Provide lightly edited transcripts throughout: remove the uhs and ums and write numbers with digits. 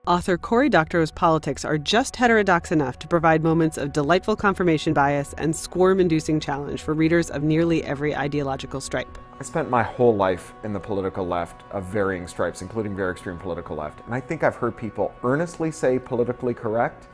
Author Cory Doctorow's politics are just heterodox enough to provide moments of delightful confirmation bias and squirm-inducing challenge for readers of nearly every ideological stripe. I spent my whole life in the political left of varying stripes, including very extreme political left. And I think I've heard people earnestly say politically correct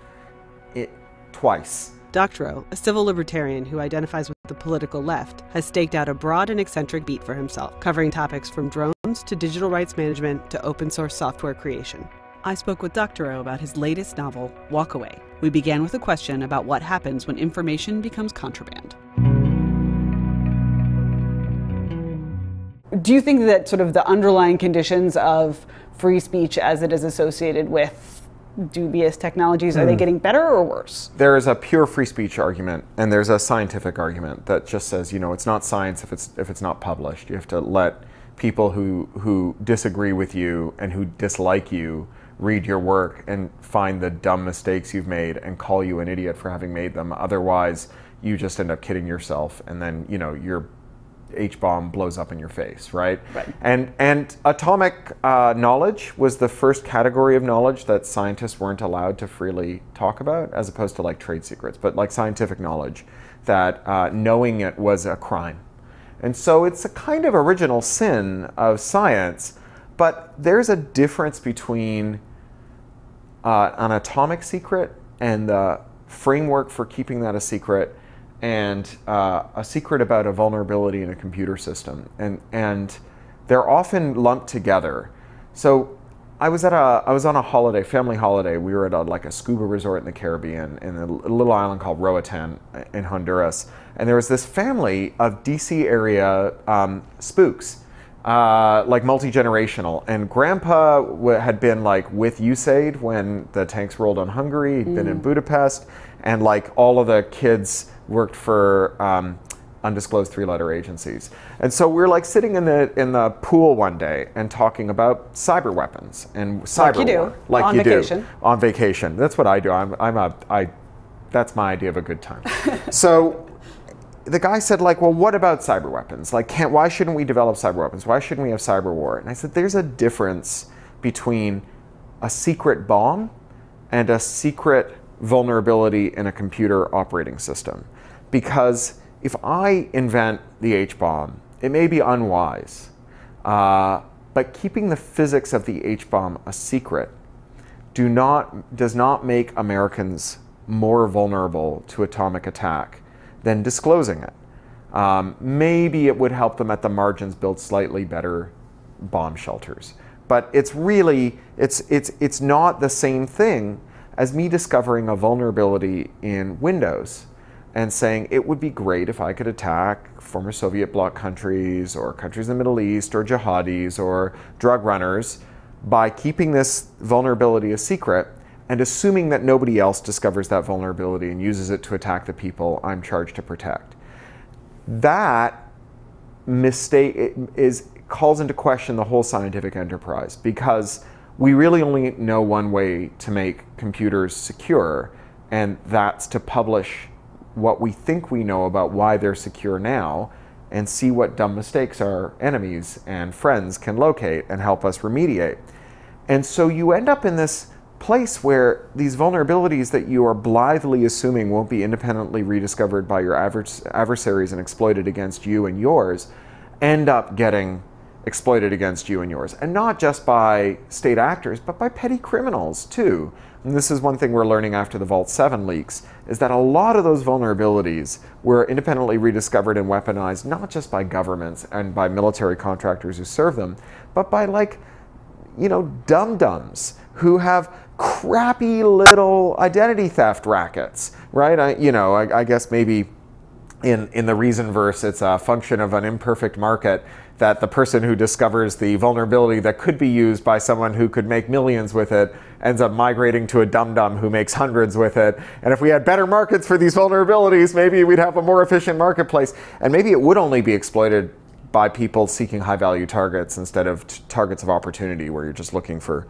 twice. Doctorow, a civil libertarian who identifies with the political left, has staked out a broad and eccentric beat for himself, covering topics from drones to digital rights management to open source software creation. I spoke with Doctorow about his latest novel, Walkaway. We began with a question about what happens when information becomes contraband. Do you think that sort of the underlying conditions of free speech as it is associated with dubious technologies, are they getting better or worse? There is a pure free speech argument, and there's a scientific argument that just says, you know, it's not science if it's not published. You have to let people who disagree with you and who dislike you read your work and find the dumb mistakes you've made and call you an idiot for having made them. Otherwise, you just end up kidding yourself, and then, you know, your H-bomb blows up in your face, right? And atomic knowledge was the first category of knowledge that scientists weren't allowed to freely talk about, as opposed to like trade secrets, but like scientific knowledge, that knowing it was a crime. And so it's a kind of original sin of science, but there's a difference between an atomic secret and the framework for keeping that a secret, and a secret about a vulnerability in a computer system, and they're often lumped together. So I was on a holiday, family holiday. We were at like a scuba resort in the Caribbean in a little island called Roatan in Honduras, and there was this family of DC area spooks, like multi-generational, and Grandpa had been like with USAID when the tanks rolled on Hungary. He'd been in Budapest, and like all of the kids worked for undisclosed three-letter agencies. And so we're like sitting in the pool one day and talking about cyber weapons and cyber war. Like you do. On vacation. That's what I do. That's my idea of a good time. So the guy said, like, well, what about cyber weapons? Like, why shouldn't we develop cyber weapons? Why shouldn't we have cyber war? And I said, there's a difference between a secret bomb and a secret vulnerability in a computer operating system. Because if I invent the H-bomb, it may be unwise, but keeping the physics of the H-bomb a secret does not make Americans more vulnerable to atomic attack than disclosing it. Maybe it would help them at the margins build slightly better bomb shelters. But it's really, it's not the same thing as me discovering a vulnerability in Windows and saying it would be great if I could attack former Soviet bloc countries or countries in the Middle East or jihadis or drug runners by keeping this vulnerability a secret and assuming that nobody else discovers that vulnerability and uses it to attack the people I'm charged to protect. That mistake calls into question the whole scientific enterprise, because we really only know one way to make computers secure, and that's to publish what we think we know about why they're secure now and see what dumb mistakes our enemies and friends can locate and help us remediate. And so you end up in this place where these vulnerabilities that you are blithely assuming won't be independently rediscovered by your adversaries and exploited against you and yours end up getting exploited against you and yours. And not just by state actors, but by petty criminals too. And this is one thing we're learning after the Vault 7 leaks, is that a lot of those vulnerabilities were independently rediscovered and weaponized, not just by governments and by military contractors who serve them, but by, like, you know, dum-dums who have crappy little identity theft rackets, right? I guess maybe in the Reason verse, it's a function of an imperfect market that the person who discovers the vulnerability that could be used by someone who could make millions with it ends up migrating to a dum-dum who makes hundreds with it. And if we had better markets for these vulnerabilities, maybe we'd have a more efficient marketplace. And maybe it would only be exploited by people seeking high-value targets instead of targets of opportunity, where you're just looking for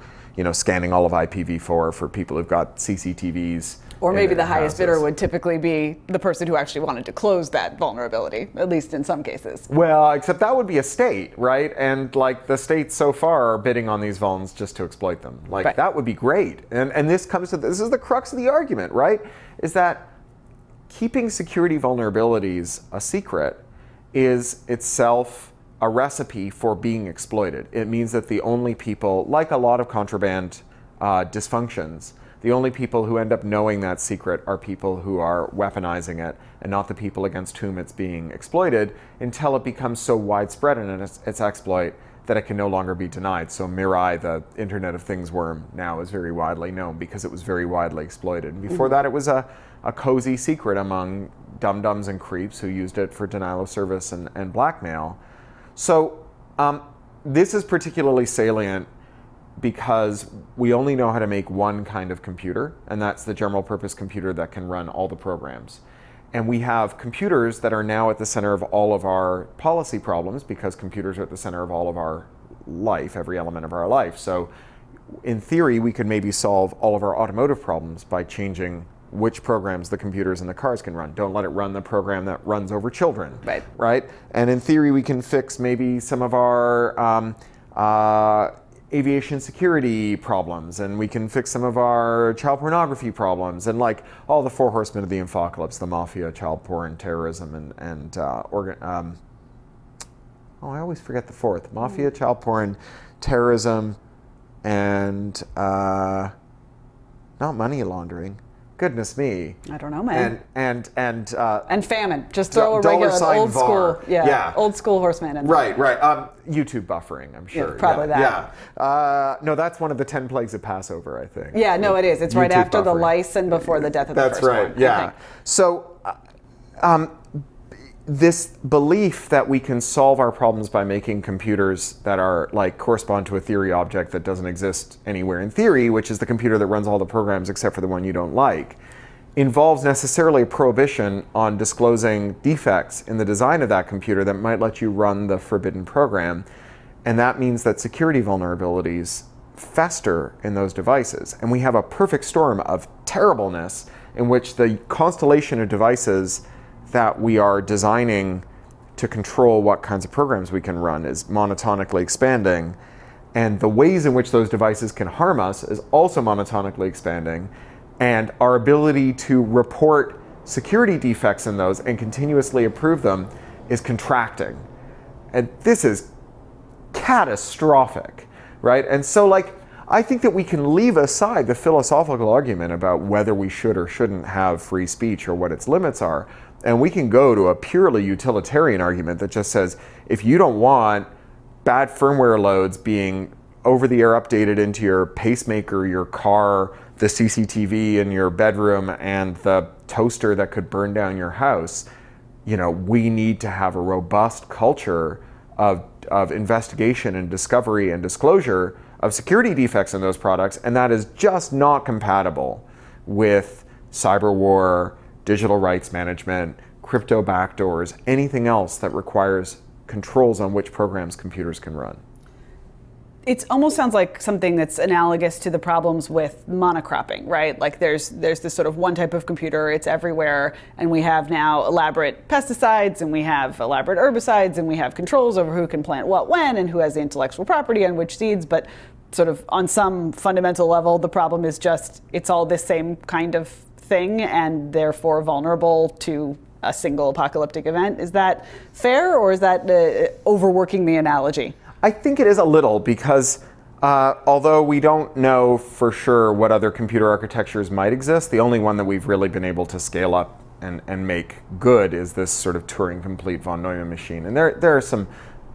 scanning all of IPv4 for people who've got CCTVs. Or maybe the highest bidder would typically be the person who actually wanted to close that vulnerability, at least in some cases. Well, except that would be a state, right? And like the states so far are bidding on these vulns just to exploit them. Like right. That would be great. And this is the crux of the argument, right? Is that keeping security vulnerabilities a secret is itself a recipe for being exploited. It means that the only people, like a lot of contraband dysfunctions, the only people who end up knowing that secret are people who are weaponizing it and not the people against whom it's being exploited until it becomes so widespread in its exploit that it can no longer be denied. So Mirai, the Internet of Things worm, now is very widely known because it was very widely exploited. And before that, it was a cozy secret among dum-dums and creeps who used it for denial of service and blackmail. So this is particularly salient because we only know how to make one kind of computer, and that's the general purpose computer that can run all the programs. And we have computers that are now at the center of all of our policy problems because computers are at the center of all of our life, every element of our life. So in theory, we could maybe solve all of our automotive problems by changing which programs the computers in the cars can run. Don't let it run the program that runs over children, right? And in theory, we can fix maybe some of our aviation security problems, and we can fix some of our child pornography problems, and like all the four horsemen of the apocalypse, the mafia, child porn, terrorism, I always forget the fourth. Mafia, child porn, terrorism, and not money laundering. Goodness me. I don't know, man. And famine. Just throw a regular old school, old school horseman in there. Right. YouTube buffering, I'm sure. Yeah, probably that. Yeah. No, that's one of the 10 plagues of Passover, I think. Yeah, no, it is. It's YouTube right after buffering. The lice and before the death of the firstborn. That's right. Yeah. So this belief that we can solve our problems by making computers that are like correspond to a theory object that doesn't exist anywhere in theory, which is the computer that runs all the programs except for the one you don't like, involves necessarily a prohibition on disclosing defects in the design of that computer that might let you run the forbidden program. And that means that security vulnerabilities fester in those devices. And we have a perfect storm of terribleness in which the constellation of devices that we are designing to control what kinds of programs we can run is monotonically expanding. And the ways in which those devices can harm us is also monotonically expanding. And our ability to report security defects in those and continuously improve them is contracting. And this is catastrophic, right? And so like, I think that we can leave aside the philosophical argument about whether we should or shouldn't have free speech or what its limits are. And we can go to a purely utilitarian argument that just says, if you don't want bad firmware loads being over-the-air updated into your pacemaker, your car, the CCTV in your bedroom, and the toaster that could burn down your house, we need to have a robust culture of investigation and discovery and disclosure of security defects in those products, and that is just not compatible with cyber war, digital rights management, crypto backdoors, anything else that requires controls on which programs computers can run. It almost sounds like something that's analogous to the problems with monocropping, right? Like there's this sort of one type of computer, it's everywhere, and we have now elaborate pesticides, and we have elaborate herbicides, and we have controls over who can plant what when, and who has the intellectual property on which seeds, but sort of on some fundamental level, the problem is just it's all this same kind of thing and therefore vulnerable to a single apocalyptic event. Is that fair, or is that overworking the analogy? I think it is a little, because although we don't know for sure what other computer architectures might exist, the only one that we've really been able to scale up and make good is this sort of Turing-complete von Neumann machine. And there are some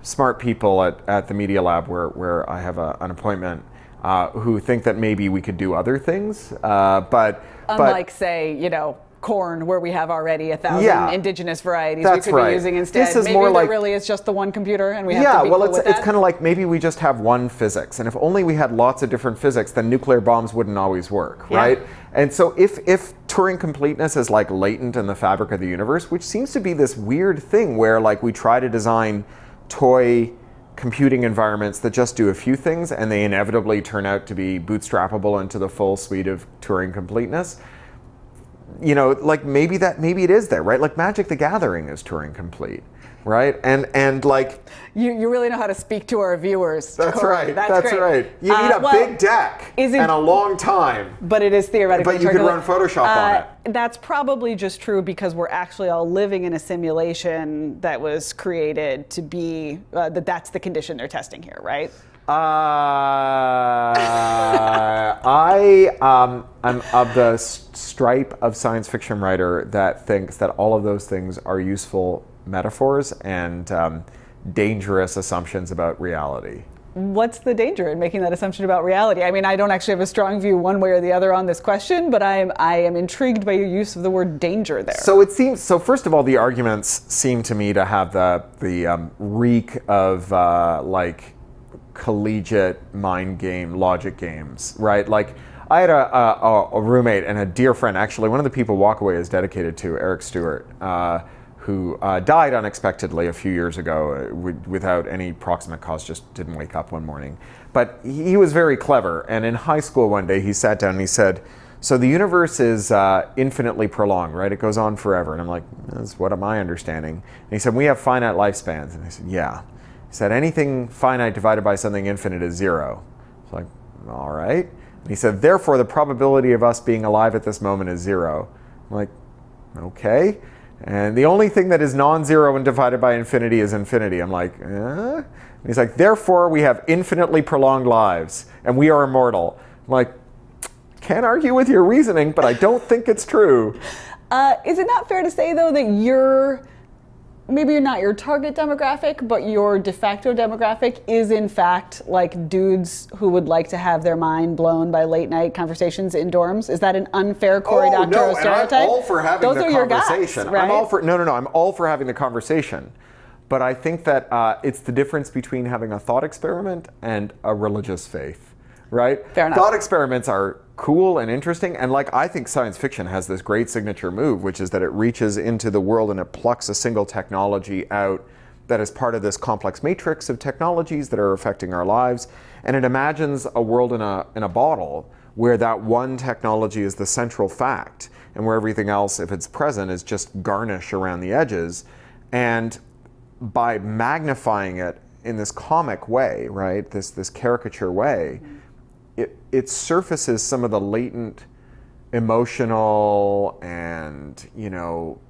smart people at the Media Lab where I have an appointment who think that maybe we could do other things, Unlike, say, corn, where we have already 1,000 indigenous varieties we could be using instead. This is maybe more there like, really is just the one computer, and we have to be cool with that. It's kind of like maybe we just have one physics, and if only we had lots of different physics, then nuclear bombs wouldn't always work, right? And so if Turing completeness is like latent in the fabric of the universe, which seems to be this weird thing where like we try to design toy computing environments that just do a few things and they inevitably turn out to be bootstrappable into the full suite of Turing completeness. You know, like maybe it is there, right? Like Magic the Gathering is Turing complete, right? And like you really know how to speak to our viewers. That's Cory. right. That's great. Right. You need a big deck and a long time. But it is theoretically. But you could run Photoshop on it. That's probably just true because we're actually all living in a simulation that was created to be that's the condition they're testing here, right? I'm of the stripe of science fiction writer that thinks that all of those things are useful metaphors and dangerous assumptions about reality. What's the danger in making that assumption about reality? I mean, I don't actually have a strong view one way or the other on this question, but I am intrigued by your use of the word danger there. So it seems. So first of all, the arguments seem to me to have the reek of like collegiate mind game logic games, right? Like I had a roommate and a dear friend, actually one of the people Walkaway is dedicated to, Eric Stewart, who died unexpectedly a few years ago without any proximate cause, just didn't wake up one morning. But he was very clever, and in high school one day he sat down and he said, so the universe is infinitely prolonged, right? It goes on forever. And I'm like, that's what am I understanding? And he said, we have finite lifespans. And I said, yeah. He said, anything finite divided by something infinite is zero. I was like, all right. And he said, therefore, the probability of us being alive at this moment is zero. I'm like, okay. And the only thing that is non-zero and divided by infinity is infinity. I'm like, And he's like, therefore, we have infinitely prolonged lives, and we are immortal. I'm like, can't argue with your reasoning, but I don't think it's true. Is it not fair to say, though, that maybe you're not your target demographic, but your de facto demographic is in fact like dudes who would like to have their mind blown by late night conversations in dorms? Is that an unfair Cory Doctorow stereotype? I'm all for having Those the are your conversation. Guys, right? I'm all for I'm all for having the conversation. But I think that it's the difference between having a thought experiment and a religious faith, right? Fair enough. Thought experiments are cool and interesting, and like I think science fiction has this great signature move, which is that it reaches into the world and it plucks a single technology out that is part of this complex matrix of technologies that are affecting our lives, and it imagines a world in a bottle where that one technology is the central fact and where everything else, if it's present, is just garnish around the edges. And by magnifying it in this comic way, right, this caricature way, it surfaces some of the latent emotional and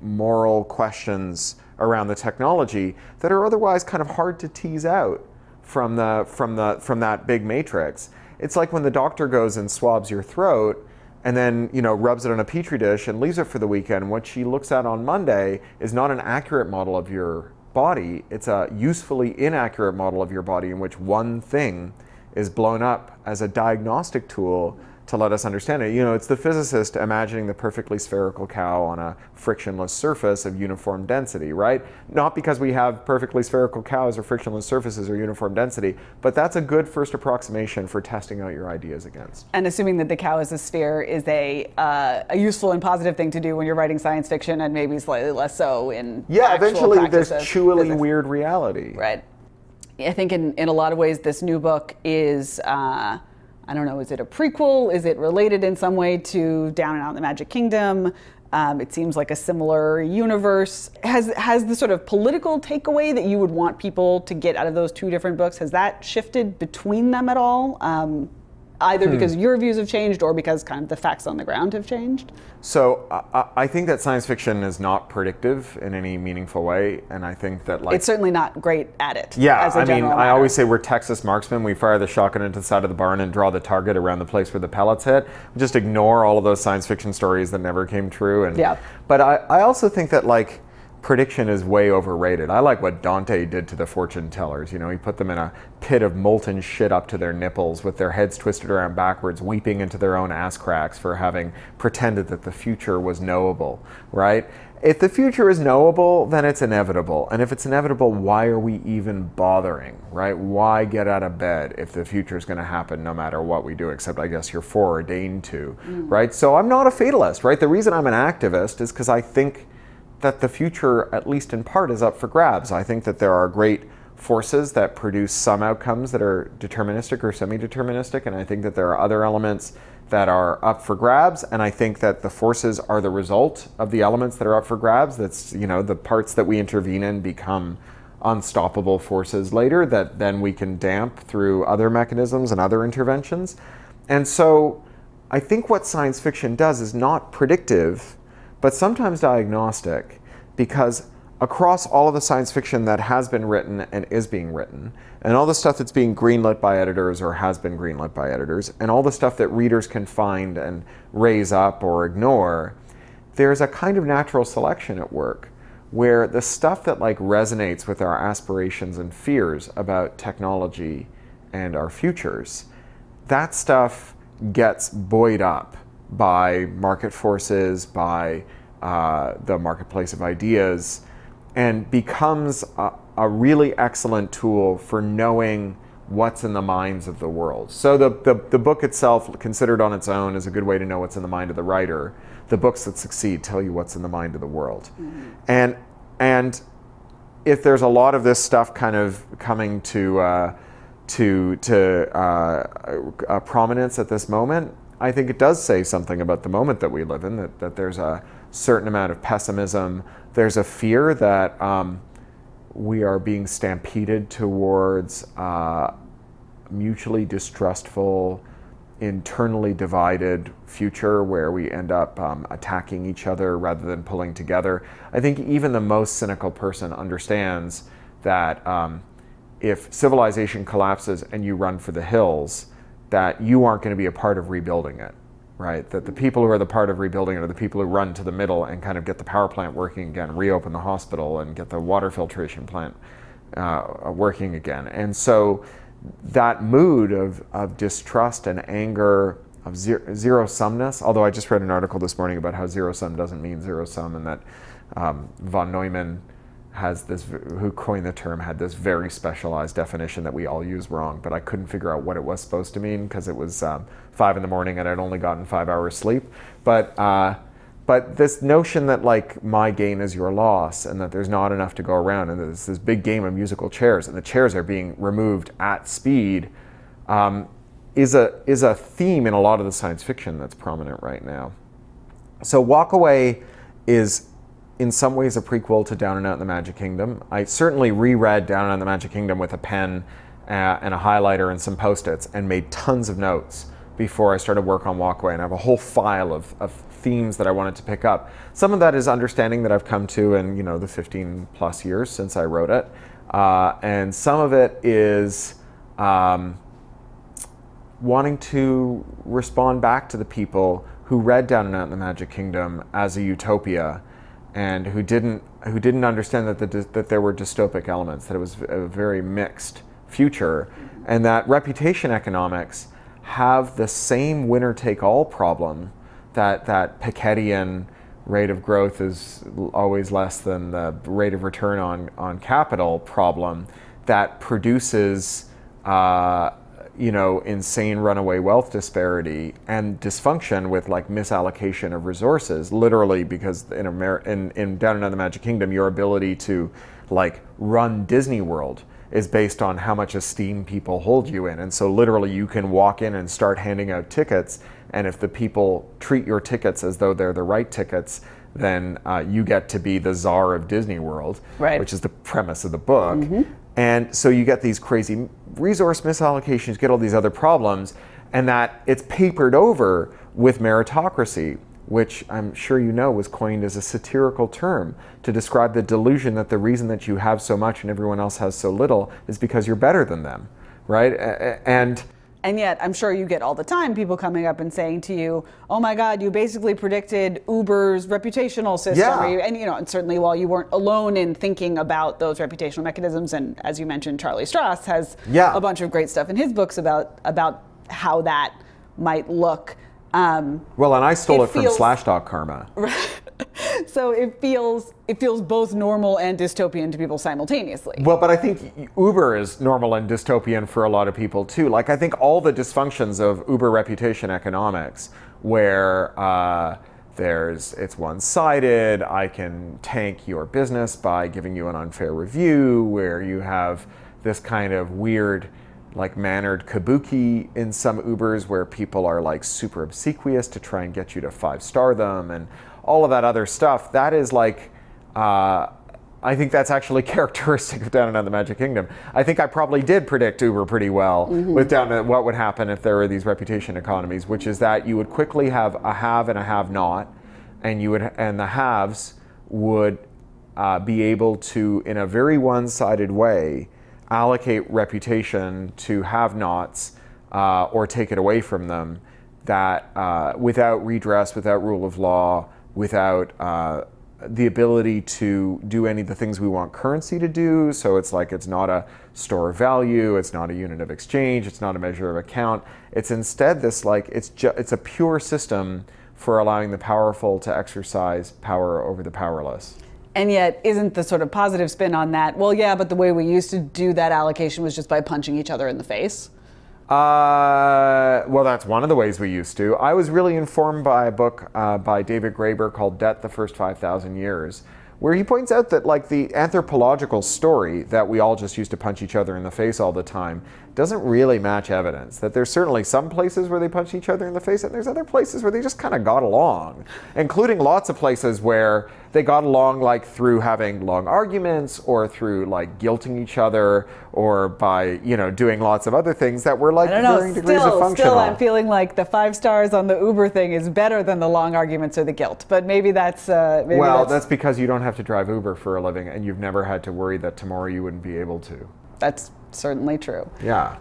moral questions around the technology that are otherwise kind of hard to tease out from that big matrix. It's like when the doctor goes and swabs your throat and then rubs it on a petri dish and leaves it for the weekend. What she looks at on Monday is not an accurate model of your body. It's a usefully inaccurate model of your body in which one thing is blown up as a diagnostic tool to let us understand it. It's the physicist imagining the perfectly spherical cow on a frictionless surface of uniform density, right? Not because we have perfectly spherical cows or frictionless surfaces or uniform density, but that's a good first approximation for testing out your ideas against. And assuming that the cow is a sphere is a useful and positive thing to do when you're writing science fiction, and maybe slightly less so in eventually this chewily weird reality. Right. I think in a lot of ways this new book is, I don't know, is it a prequel? Is it related in some way to Down and Out in the Magic Kingdom? It seems like a similar universe. Has the sort of political takeaway that you would want people to get out of those two different books, has that shifted between them at all? Either because your views have changed or because kind of the facts on the ground have changed? So I think that science fiction is not predictive in any meaningful way, and I think that it's certainly not great at it. Yeah, as a general matter. I always say we're Texas marksmen. We fire the shotgun into the side of the barn and draw the target around the place where the pellets hit. We just ignore all of those science fiction stories that never came true. But I also think that prediction is way overrated. I like what Dante did to the fortune tellers. He put them in a pit of molten shit up to their nipples with their heads twisted around backwards, weeping into their own ass cracks for having pretended that the future was knowable, right? If the future is knowable, then it's inevitable. And if it's inevitable, why are we even bothering, right? Why get out of bed if the future is going to happen no matter what we do, except I guess you're foreordained to, right? So I'm not a fatalist, right? The reason I'm an activist is because I think that the future, at least in part, is up for grabs. I think that there are great forces that produce some outcomes that are deterministic or semi-deterministic, and I think that there are other elements that are up for grabs, and I think that the forces are the result of the elements that are up for grabs. That's, the parts that we intervene in become unstoppable forces later that then we can damp through other mechanisms and other interventions. And so I think what science fiction does is not predictive, but sometimes diagnostic, because across all of the science fiction that has been written and is being written, and all the stuff that's being greenlit by editors or has been greenlit by editors, and all the stuff that readers can find and raise up or ignore, there's a kind of natural selection at work where the stuff that resonates with our aspirations and fears about technology and our futures, that stuff gets buoyed up by market forces, by the marketplace of ideas, and becomes a really excellent tool for knowing what's in the minds of the world. So the book itself, considered on its own, is a good way to know what's in the mind of the writer. The books that succeed tell you what's in the mind of the world. Mm-hmm. And if there's a lot of this stuff kind of coming to prominence at this moment, I think it does say something about the moment that we live in, that there's a certain amount of pessimism. There's a fear that we are being stampeded towards mutually distrustful, internally divided future where we end up attacking each other rather than pulling together. I think even the most cynical person understands that if civilization collapses and you run for the hills, that you aren't going to be a part of rebuilding it, right? That the people who are the part of rebuilding it are the people who run to the middle and kind of get the power plant working again, reopen the hospital, and get the water filtration plant working again. And so that mood of distrust and anger, of zero-sumness, although I just read an article this morning about how zero-sum doesn't mean zero-sum, and that von Neumann has this, who coined the term, had this very specialized definition that we all use wrong, but I couldn't figure out what it was supposed to mean because it was 5 in the morning and I'd only gotten 5 hours sleep. But this notion that my gain is your loss, and that there's not enough to go around, and there's this big game of musical chairs, and the chairs are being removed at speed, is a theme in a lot of the science fiction that's prominent right now. So Walkaway is in some ways a prequel to Down and Out in the Magic Kingdom. I certainly reread Down and Out in the Magic Kingdom with a pen and a highlighter and some Post-its, and made tons of notes before I started work on Walkaway, and I have a whole file of themes that I wanted to pick up. Some of that is understanding that I've come to in the 15 plus years since I wrote it, and some of it is wanting to respond back to the people who read Down and Out in the Magic Kingdom as a utopia, and who didn't understand that there were dystopic elements, that it was a very mixed future, and that reputation economics have the same winner-take-all problem, that Piketty's rate of growth is always less than the rate of return on capital problem, that produces insane runaway wealth disparity and dysfunction with misallocation of resources, literally, because in Down and Out in the Magic Kingdom, your ability to run Disney World is based on how much esteem people hold you in. And so literally you can walk in and start handing out tickets, and if the people treat your tickets as though they're the right tickets, then you get to be the czar of Disney World, right, which is the premise of the book. Mm-hmm. And so you get these crazy resource misallocations, get all these other problems, and that it's papered over with meritocracy, which I'm sure you know was coined as a satirical term to describe the delusion that the reason that you have so much and everyone else has so little is because you're better than them, right? And yet, I'm sure you get all the time people coming up and saying to you, "Oh my God, you basically predicted Uber's reputational system." Yeah. And certainly while you weren't alone in thinking about those reputational mechanisms, and as you mentioned, Charlie Strauss has a bunch of great stuff in his books about how that might look. Well, and I stole it from Slashdot Karma. So it feels both normal and dystopian to people simultaneously. Well, but I think Uber is normal and dystopian for a lot of people too. I think all the dysfunctions of Uber reputation economics, where it's one-sided, I can tank your business by giving you an unfair review, where you have this kind of weird, like mannered kabuki in some Ubers where people are like super obsequious to try and get you to 5-star them and all of that other stuff. That is like, I think that's actually characteristic of Down and Out the Magic Kingdom. I think I probably did predict Uber pretty well with Down to what would happen if there were these reputation economies, which is that you would quickly have a have and a have not, and the haves would be able to, in a very one-sided way, allocate reputation to have-nots or take it away from them, that without redress, without rule of law, without the ability to do any of the things we want currency to do. So it's like, it's not a store of value, it's not a unit of exchange, it's not a measure of account. It's instead this like, it's a pure system for allowing the powerful to exercise power over the powerless. And yet, isn't the sort of positive spin on that, well, yeah, but the way we used to do that allocation was just by punching each other in the face? Well, that's one of the ways we used to. I was really informed by a book by David Graeber called Debt, the First 5,000 Years, where he points out that like the anthropological story that we all just used to punch each other in the face all the time doesn't really match evidence. That there's certainly some places where they punch each other in the face, and there's other places where they just kind of got along, including lots of places where they got along like through having long arguments or through like guilting each other or by, you know, doing lots of other things that were like varying degrees of functional. Still, I'm feeling like the 5 stars on the Uber thing is better than the long arguments or the guilt, but maybe that's... that's because you don't have to drive Uber for a living and you've never had to worry that tomorrow you wouldn't be able to. That's certainly true. Yeah.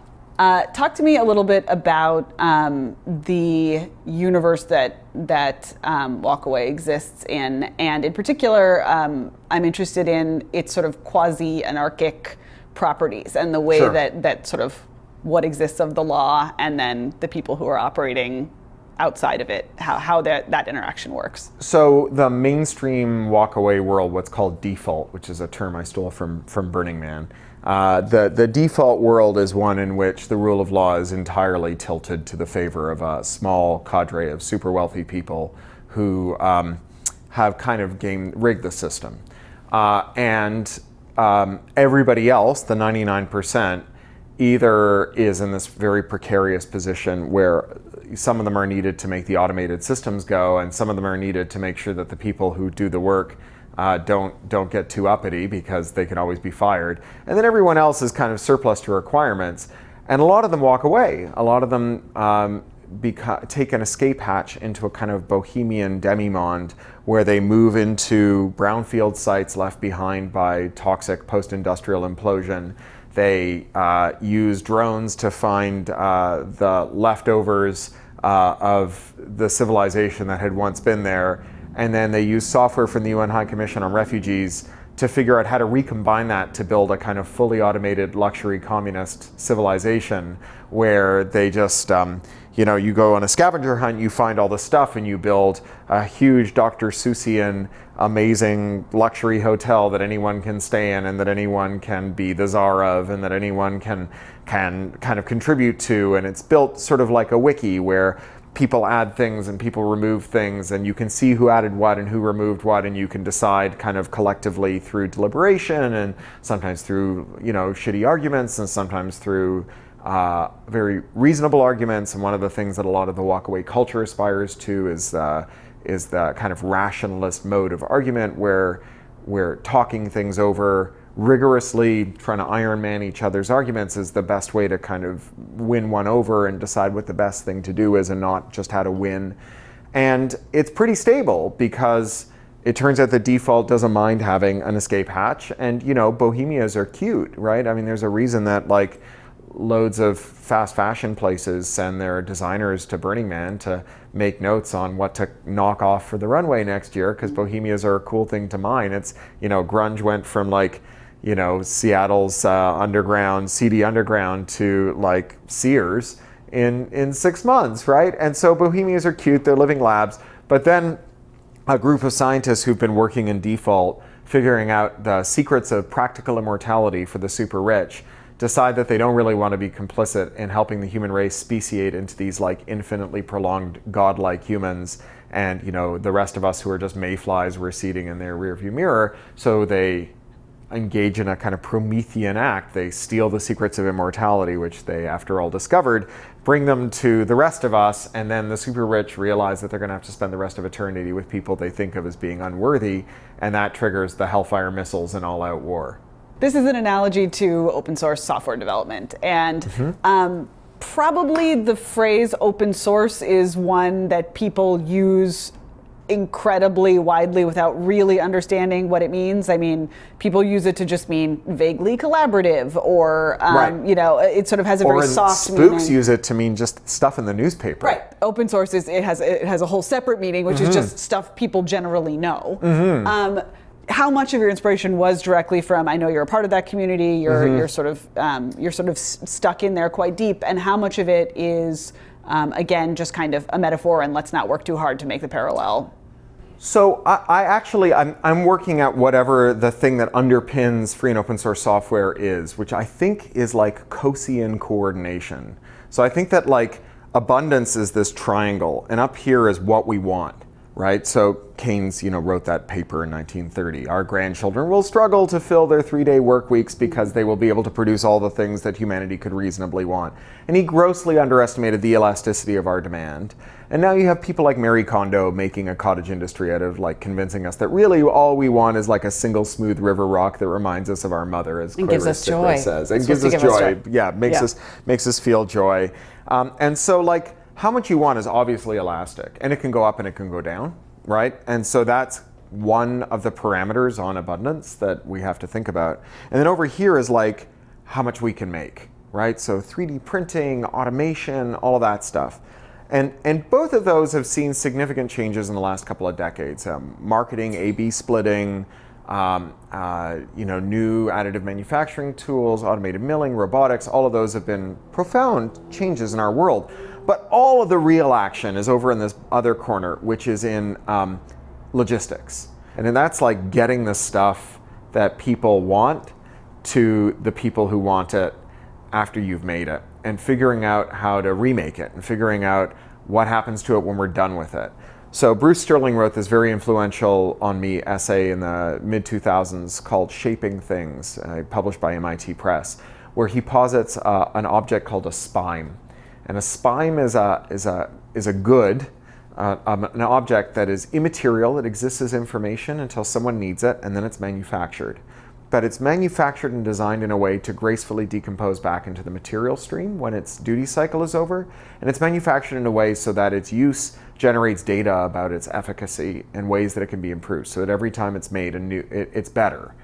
Talk to me a little bit about the universe that Walkaway exists in, and in particular, I'm interested in its sort of quasi-anarchic properties and the way that sort of what exists of the law and then the people who are operating outside of it, how that interaction works. So the mainstream Walkaway world, what's called default, which is a term I stole from Burning Man, the default world is one in which the rule of law is entirely tilted to the favor of a small cadre of super wealthy people who have kind of rigged the system. And everybody else, the 99%, either is in this very precarious position where some of them are needed to make the automated systems go, and some of them are needed to make sure that the people who do the work don't get too uppity because they can always be fired. And then everyone else is kind of surplus to requirements. And a lot of them walk away. A lot of them take an escape hatch into a kind of bohemian demimonde where they move into brownfield sites left behind by toxic post-industrial implosion. They use drones to find the leftovers of the civilization that had once been there. And then they use software from the UN High Commission on Refugees to figure out how to recombine that to build a kind of fully automated luxury communist civilization where they just, you go on a scavenger hunt, you find all the stuff, and you build a huge Dr. Seussian amazing luxury hotel that anyone can stay in and that anyone can be the czar of and that anyone can kind of contribute to. And it's built sort of like a wiki where people add things and people remove things, and you can see who added what and who removed what, and you can decide kind of collectively through deliberation and sometimes through, shitty arguments and sometimes through very reasonable arguments. And one of the things that a lot of the Walkaway culture aspires to is the kind of rationalist mode of argument where we're talking things over rigorously, trying to Iron Man each other's arguments is the best way to kind of win one over and decide what the best thing to do is and not just how to win. And it's pretty stable because it turns out the default doesn't mind having an escape hatch. And, bohemias are cute, right? I mean, there's a reason that like loads of fast fashion places send their designers to Burning Man to make notes on what to knock off for the runway next year, because bohemias are a cool thing to mine. It's, grunge went from like, Seattle's seedy underground to like Sears in 6 months, right? And so bohemias are cute, they're living labs. But then a group of scientists who've been working in default, figuring out the secrets of practical immortality for the super rich, decide that they don't really want to be complicit in helping the human race speciate into these like infinitely prolonged godlike humans. And the rest of us who are just mayflies, we're receding in their rearview mirror. So they engage in a kind of Promethean act. They steal the secrets of immortality, which they, after all, discovered, bring them to the rest of us, and then the super rich realize that they're going to have to spend the rest of eternity with people they think of as being unworthy, and that triggers the Hellfire missiles and all-out war. This is an analogy to open source software development, and probably the phrase open source is one that people use incredibly widely without really understanding what it means. I mean, people use it to just mean vaguely collaborative, or you know, it sort of has a very soft meaning. Spooks use it to mean just stuff in the newspaper. Right. Open source is it has a whole separate meaning, which is just stuff people generally know. How much of your inspiration was directly from? I know you're a part of that community. You're sort of stuck in there quite deep, and how much of it is again just kind of a metaphor and let's not work too hard to make the parallel? So I'm working at whatever the thing that underpins free and open source software is, which I think is like Coasian coordination. So I think that like abundance is this triangle, and up here is what we want. Right? So Keynes, wrote that paper in 1930. Our grandchildren will struggle to fill their 3-day work weeks because they will be able to produce all the things that humanity could reasonably want. And he grossly underestimated the elasticity of our demand. And now you have people like Marie Kondo making a cottage industry out of like convincing us that really all we want is like a single smooth river rock that reminds us of our mother, as Clarice Stickler says. And gives us joy. Yeah, makes us feel joy. And so like, how much you want is obviously elastic, and it can go up and it can go down, right? And so that's one of the parameters on abundance that we have to think about. And then over here is like how much we can make, right? So 3D printing, automation, all of that stuff. And both of those have seen significant changes in the last couple of decades. Marketing, A/B splitting, new additive manufacturing tools, automated milling, robotics, all of those have been profound changes in our world. But all of the real action is over in this other corner, which is in logistics. And then that's like getting the stuff that people want to the people who want it after you've made it, and figuring out how to remake it, and figuring out what happens to it when we're done with it. So Bruce Sterling wrote this very influential on me essay in the mid-2000s called Shaping Things, published by MIT Press, where he posits an object called a spime. And a spime is a good, an object that is immaterial. It exists as information until someone needs it, and then it's manufactured. But it's manufactured and designed in a way to gracefully decompose back into the material stream when its duty cycle is over. And it's manufactured in a way so that its use generates data about its efficacy and ways that it can be improved, so that every time it's made it's better.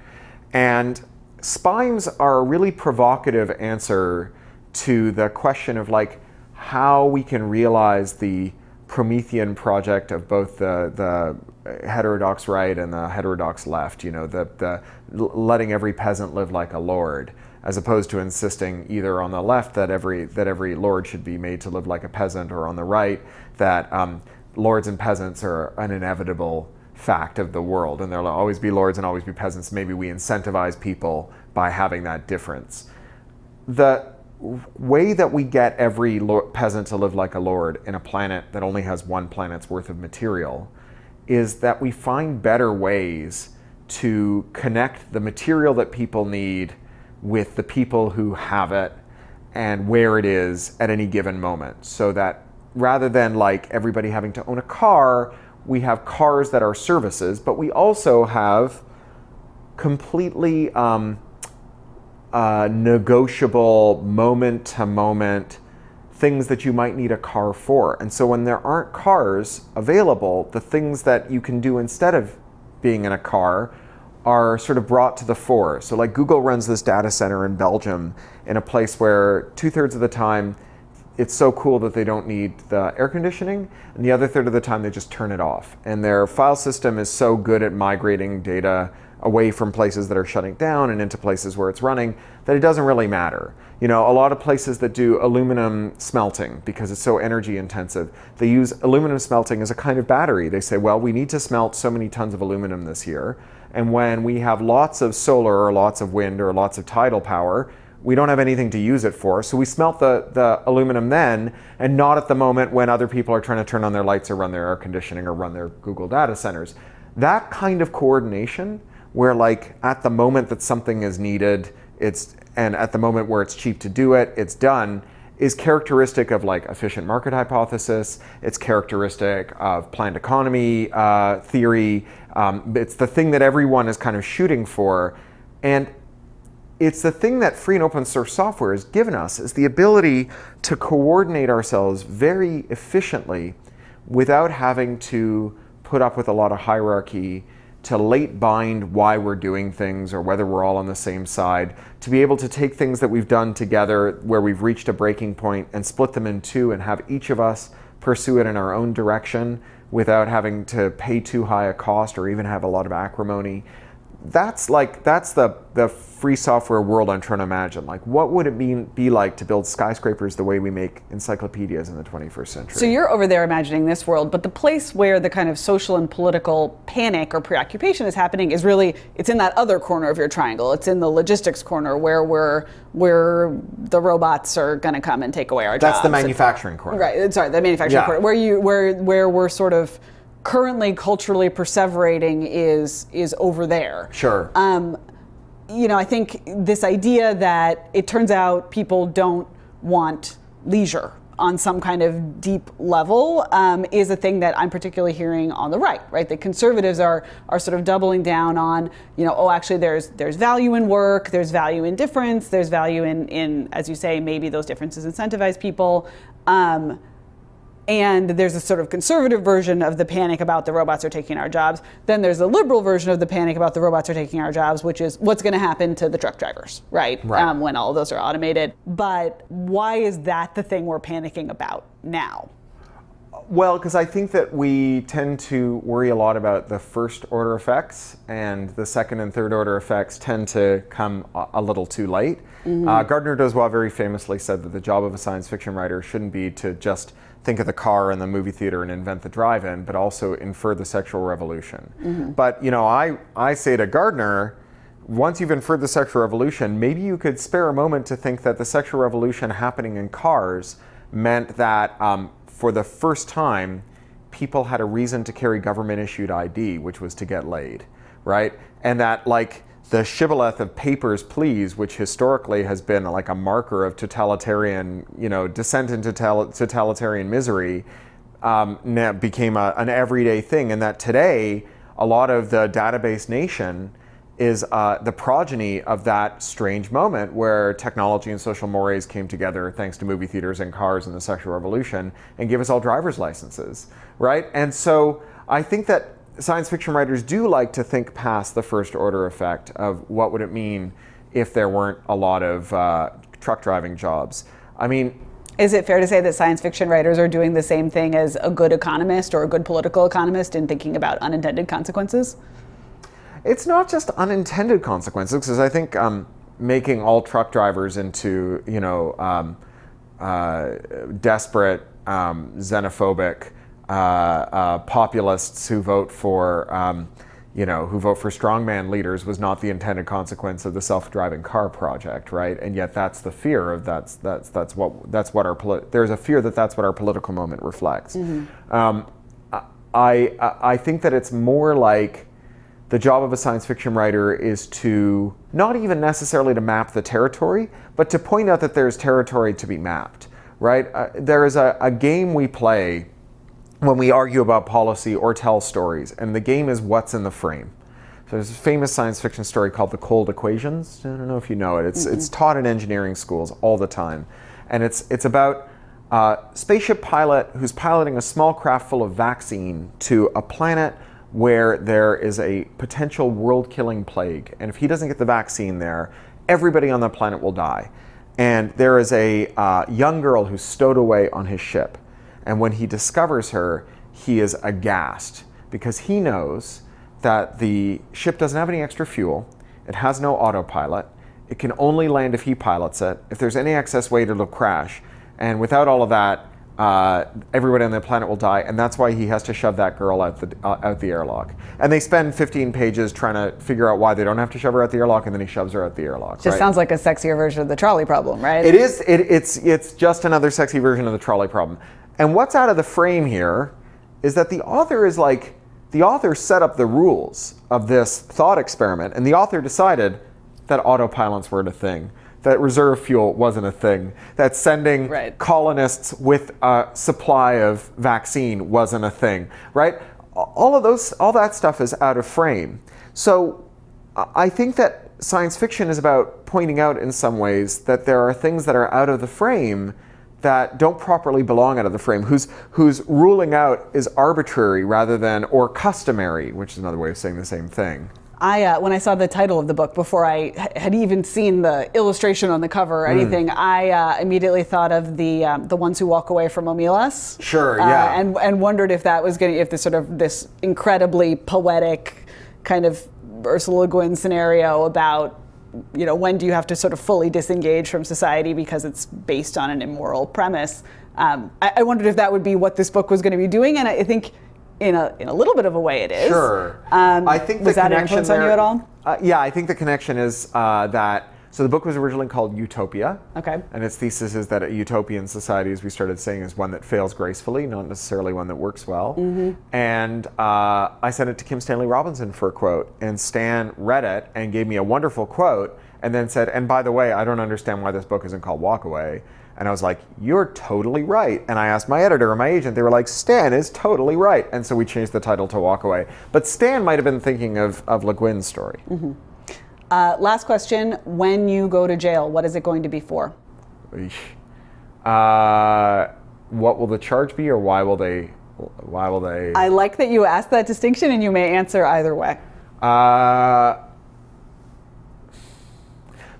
And spimes are a really provocative answer to the question of like, how we can realize the Promethean project of both the heterodox right and the heterodox left, the letting every peasant live like a lord, as opposed to insisting either on the left that every lord should be made to live like a peasant, or on the right that lords and peasants are an inevitable fact of the world, and there'll always be lords and always be peasants. Maybe we incentivize people by having that difference. The way that we get every peasant to live like a lord in a planet that only has one planet's worth of material is that we find better ways to connect the material that people need with the people who have it and where it is at any given moment. So that rather than like everybody having to own a car, we have cars that are services, but we also have completely negotiable moment-to-moment things that you might need a car for. And so when there aren't cars available, the things that you can do instead of being in a car are sort of brought to the fore. So like Google runs this data center in Belgium in a place where 2/3 of the time it's so cool that they don't need the air conditioning, and the other third of the time they just turn it off. And their file system is so good at migrating data away from places that are shutting down and into places where it's running that it doesn't really matter. A lot of places that do aluminum smelting, because it's so energy intensive, they use aluminum smelting as a kind of battery. They say, well, we need to smelt so many tons of aluminum this year, and when we have lots of solar or lots of wind or lots of tidal power, we don't have anything to use it for, so we smelt the aluminum then, and not at the moment when other people are trying to turn on their lights or run their air conditioning or run their Google data centers. That kind of coordination where like at the moment that something is needed, and at the moment where it's cheap to do it, it's done, is characteristic of like efficient market hypothesis. It's characteristic of planned economy theory. It's the thing that everyone is kind of shooting for. And it's the thing that free and open source software has given us, is the ability to coordinate ourselves very efficiently without having to put up with a lot of hierarchy, to late bind why we're doing things or whether we're all on the same side, to be able to take things that we've done together where we've reached a breaking point and split them in two and have each of us pursue it in our own direction without having to pay too high a cost or even have a lot of acrimony. That's the free software world I'm trying to imagine. Like, what would it be like to build skyscrapers the way we make encyclopedias in the 21st century? So you're over there imagining this world, but the place where the kind of social and political panic or preoccupation is happening is really, it's in that other corner of your triangle. It's in the logistics corner where the robots are going to come and take away our jobs. That's the manufacturing corner. Right. Sorry, the manufacturing corner, where we're sort of currently culturally perseverating is over there. Sure. I think this idea that it turns out people don't want leisure on some kind of deep level is a thing that I'm particularly hearing on the right? The conservatives are sort of doubling down on, actually there's value in work, there's value in difference, there's value in, as you say, maybe those differences incentivize people. And there's a sort of conservative version of the panic about the robots are taking our jobs. Then there's a liberal version of the panic about the robots are taking our jobs, which is what's going to happen to the truck drivers, right? When all of those are automated. But why is that the thing we're panicking about now? Well, because I think that we tend to worry a lot about the first order effects, and the second and third order effects tend to come a little too late. Gardner Dozois very famously said that the job of a science fiction writer shouldn't be to just think of the car and the movie theater and invent the drive-in, but also infer the sexual revolution. But I say to Gardner, once you've inferred the sexual revolution, maybe you could spare a moment to think that the sexual revolution happening in cars meant that for the first time, people had a reason to carry government-issued ID, which was to get laid, right? And that, like, the shibboleth of papers, please, which historically has been like a marker of totalitarian, descent into totalitarian misery, now became an everyday thing. And that today, a lot of the database nation is the progeny of that strange moment where technology and social mores came together thanks to movie theaters and cars and the sexual revolution and give us all driver's licenses, right? And so I think that science fiction writers do like to think past the first order effect of what would it mean if there weren't a lot of truck driving jobs. I mean, is it fair to say that science fiction writers are doing the same thing as a good economist or a good political economist in thinking about unintended consequences? It's not just unintended consequences, because I think making all truck drivers into, desperate, xenophobic populists who vote for, strongman leaders was not the intended consequence of the self-driving car project, right? And yet that's the fear of there's a fear that that's what our political moment reflects. I think that it's more like the job of a science fiction writer is to not even necessarily to map the territory, but to point out that there's territory to be mapped, right? There is a game we play when we argue about policy or tell stories, and the game is what's in the frame. So there's a famous science fiction story called The Cold Equations. I don't know if you know it. It's taught in engineering schools all the time. And it's about a spaceship pilot who's piloting a small craft full of vaccine to a planet where there is a potential world-killing plague. And if he doesn't get the vaccine there, everybody on the planet will die. And there is a young girl who's stowed away on his ship. And when he discovers her, he is aghast because he knows that the ship doesn't have any extra fuel. It has no autopilot. It can only land if he pilots it. If there's any excess weight, it'll crash. And without all of that, everybody on the planet will die, and that's why he has to shove that girl out the airlock. And they spend 15 pages trying to figure out why they don't have to shove her out the airlock, and then he shoves her out the airlock. Just sounds like a sexier version of the trolley problem, right? It is. It's just another sexy version of the trolley problem. And what's out of the frame here is that the author is like the author set up the rules of this thought experiment, and the author decided that autopilots weren't a thing, that reserve fuel wasn't a thing, that sending colonists with a supply of vaccine wasn't a thing, right? All that stuff is out of frame. So I think that science fiction is about pointing out in some ways that there are things that are out of the frame that don't properly belong out of the frame, whose ruling out is arbitrary rather than, or customary, which is another way of saying the same thing. When I saw the title of the book, before I had even seen the illustration on the cover or anything, I immediately thought of the ones who walk away from Omilas. Sure, yeah. And wondered if that was going to, if this incredibly poetic kind of Ursula Le Guin scenario about, when do you have to sort of fully disengage from society because it's based on an immoral premise. I wondered if that would be what this book was going to be doing, and I think in a little bit of a way it is. Sure. I think was that an influence on you at all? Yeah, I think the connection is that, so the book was originally called Utopia. Okay. And its thesis is that a utopian society, as we started saying, is one that fails gracefully, not necessarily one that works well. Mm-hmm. And I sent it to Kim Stanley Robinson for a quote, and Stan read it and gave me a wonderful quote, and then said, and by the way, I don't understand why this book isn't called Walkaway. And I was like, you're totally right. And I asked my editor and my agent, they were like, Stan is totally right. And so we changed the title to Walkaway. But Stan might have been thinking of Le Guin's story. Mm-hmm. Last question, when you go to jail, what is it going to be for? What will the charge be, or why will they? I like that you asked that distinction, and you may answer either way.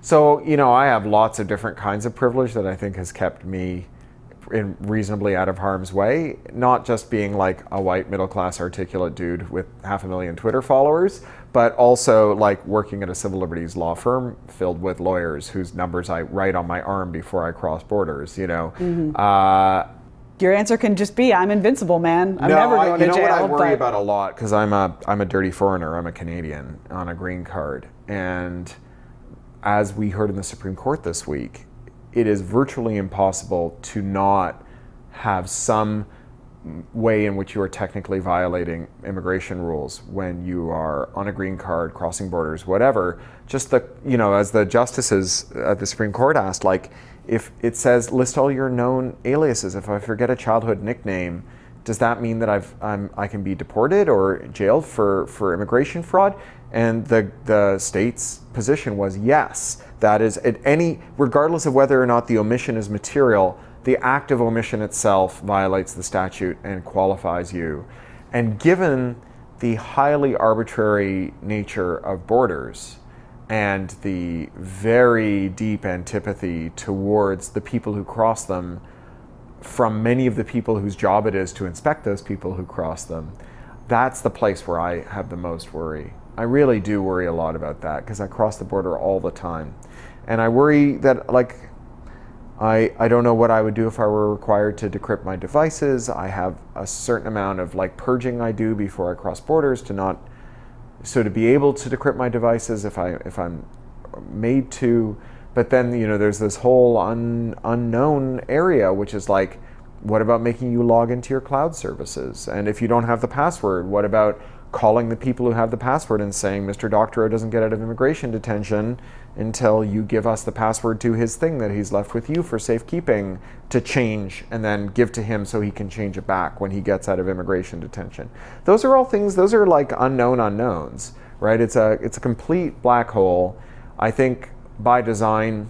So, I have lots of different kinds of privilege that I think has kept me reasonably out of harm's way. Not just being like a white middle-class articulate dude with 500,000 Twitter followers, but also like working at a civil liberties law firm filled with lawyers whose numbers I write on my arm before I cross borders, Mm-hmm. Your answer can just be, I'm invincible, man. I'm never going to jail. You know what I worry about a lot, because I'm a dirty foreigner. I'm a Canadian on a green card. And as we heard in the Supreme Court this week, it is virtually impossible to not have some way in which you are technically violating immigration rules when you are on a green card, crossing borders, whatever. Just as the justices at the Supreme Court asked, like, if it says list all your known aliases, if I forget a childhood nickname, does that mean that I can be deported or jailed for immigration fraud? And the state's position was yes. That is, regardless of whether or not the omission is material, the act of omission itself violates the statute and qualifies you. And given the highly arbitrary nature of borders and the very deep antipathy towards the people who cross them from many of the people whose job it is to inspect those people who cross them, that's the place where I have the most worry. I really do worry a lot about that, because I cross the border all the time. And I worry that, I don't know what I would do if I were required to decrypt my devices. I have a certain amount of purging I do before I cross borders to be able to decrypt my devices if I'm made to. But then, there's this whole unknown area, which is what about making you log into your cloud services? And if you don't have the password, what about calling the people who have the password and saying, Mr. Doctorow doesn't get out of immigration detention until you give us the password to his thing that he's left with you for safekeeping to change, and then give to him so he can change it back when he gets out of immigration detention. Those are all things, those are unknown unknowns, right? It's a complete black hole. I think by design,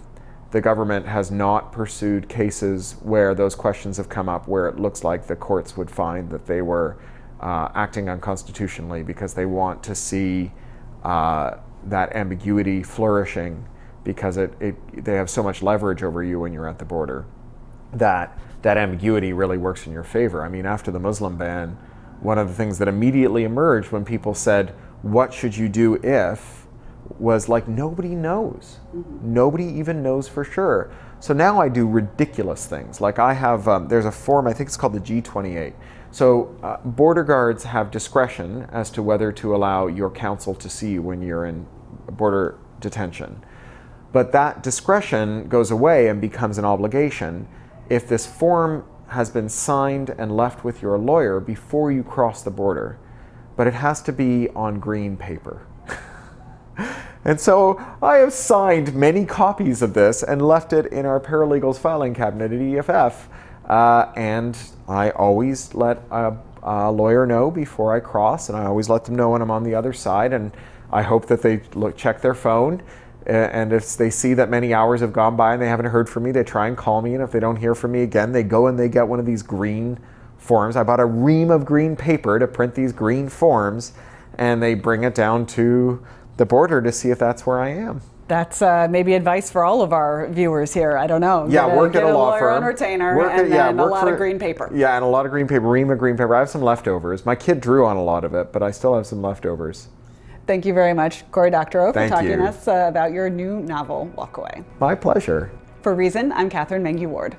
the government has not pursued cases where those questions have come up, where it looks like the courts would find that they were acting unconstitutionally, because they want to see that ambiguity flourishing, because they have so much leverage over you when you're at the border, that ambiguity really works in your favor. I mean, after the Muslim ban, one of the things that immediately emerged when people said, what should you do if, was nobody knows. Mm-hmm. Nobody even knows for sure. So now I do ridiculous things. I have, there's a form, I think it's called the G28. So border guards have discretion as to whether to allow your counsel to see you when you're in border detention. But that discretion goes away and becomes an obligation if this form has been signed and left with your lawyer before you cross the border. but it has to be on green paper. And so I have signed many copies of this and left it in our paralegals filing cabinet at EFF. And I always let a lawyer know before I cross, and I always let them know when I'm on the other side, and I hope that they check their phone, and if they see that many hours have gone by and they haven't heard from me, they try and call me, and if they don't hear from me again, they go and they get one of these green forms. I bought a ream of green paper to print these green forms, and they bring it down to the border to see if that's where I am. That's maybe advice for all of our viewers here. I don't know. Yeah, work at a law firm. On retainer, and then a lot of green paper. Yeah, and a lot of green paper, ream of green paper. I have some leftovers. My kid drew on a lot of it, but I still have some leftovers. Thank you very much, Cory Doctorow, for talking to us about your new novel, Walkaway. My pleasure. For Reason, I'm Catherine Mangu-Ward.